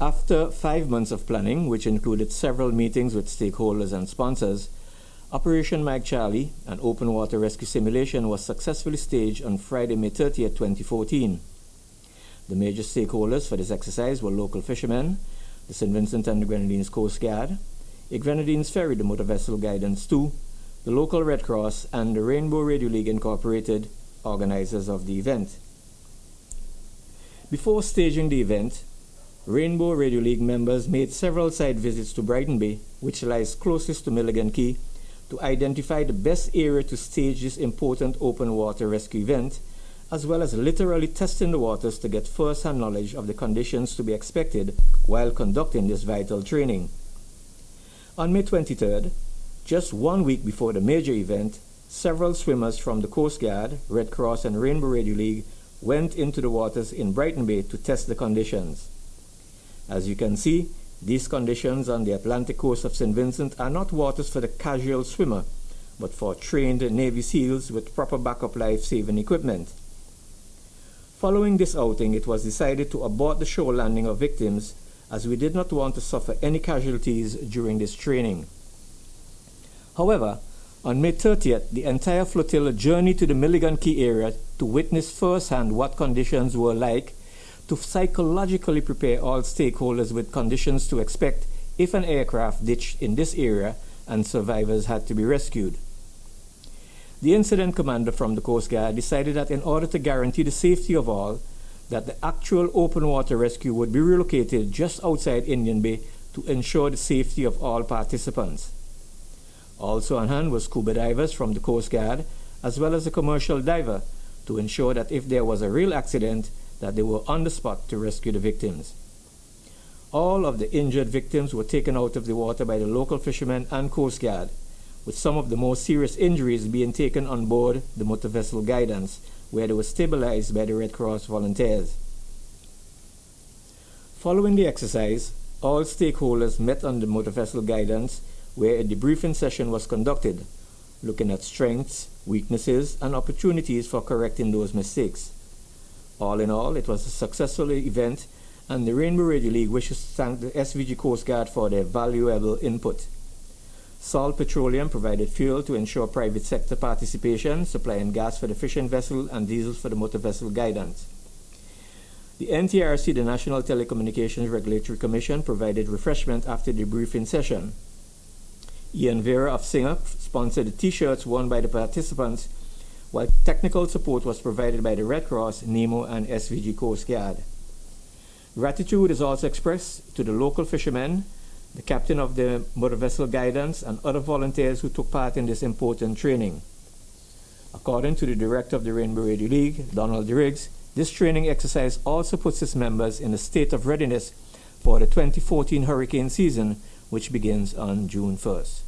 After 5 months of planning, which included several meetings with stakeholders and sponsors, Operation Mike Charlie, an open water rescue simulation, was successfully staged on Friday, May 30th, 2014. The major stakeholders for this exercise were local fishermen, the St. Vincent and the Grenadines Coast Guard, a Grenadines Ferry, the motor vessel Guidance 2, the local Red Cross, and the Rainbow Radio League Incorporated, organizers of the event. Before staging the event, Rainbow Radio League members made several site visits to Brighton Bay, which lies closest to Milligan Quay, to identify the best area to stage this important open water rescue event, as well as literally testing the waters to get first-hand knowledge of the conditions to be expected while conducting this vital training. On May 23rd, just 1 week before the major event, several swimmers from the Coast Guard, Red Cross, and Rainbow Radio League went into the waters in Brighton Bay to test the conditions. As you can see, these conditions on the Atlantic coast of St. Vincent are not waters for the casual swimmer, but for trained Navy SEALs with proper backup life-saving equipment. Following this outing, it was decided to abort the shore landing of victims, as we did not want to suffer any casualties during this training. However, on May 30th, the entire flotilla journeyed to the Milligan Quay area to witness firsthand what conditions were like, to psychologically prepare all stakeholders with conditions to expect if an aircraft ditched in this area and survivors had to be rescued. The incident commander from the Coast Guard decided that in order to guarantee the safety of all, that the actual open water rescue would be relocated just outside Indian Bay to ensure the safety of all participants. Also on hand was scuba divers from the Coast Guard, as well as a commercial diver, to ensure that if there was a real accident, that they were on the spot to rescue the victims. All of the injured victims were taken out of the water by the local fishermen and Coast Guard, with some of the more serious injuries being taken on board the motor vessel Guidance, where they were stabilized by the Red Cross volunteers. Following the exercise, all stakeholders met on the motor vessel Guidance, where a debriefing session was conducted, looking at strengths, weaknesses, and opportunities for correcting those mistakes. All in all, it was a successful event, and the Rainbow Radio League wishes to thank the SVG Coast Guard for their valuable input. Salt Petroleum provided fuel to ensure private sector participation, supplying gas for the fishing vessel and diesel for the motor vessel Guidance. The NTRC, the National Telecommunications Regulatory Commission, provided refreshment after the briefing session. Ian Vera of Singer sponsored the T-shirts worn by the participants, while technical support was provided by the Red Cross, NEMO, and SVG Coast Guard. Gratitude is also expressed to the local fishermen, the captain of the motor vessel Guidance, and other volunteers who took part in this important training. According to the director of the Rainbow Radio League, Donald Riggs, this training exercise also puts its members in a state of readiness for the 2014 hurricane season, which begins on June 1st.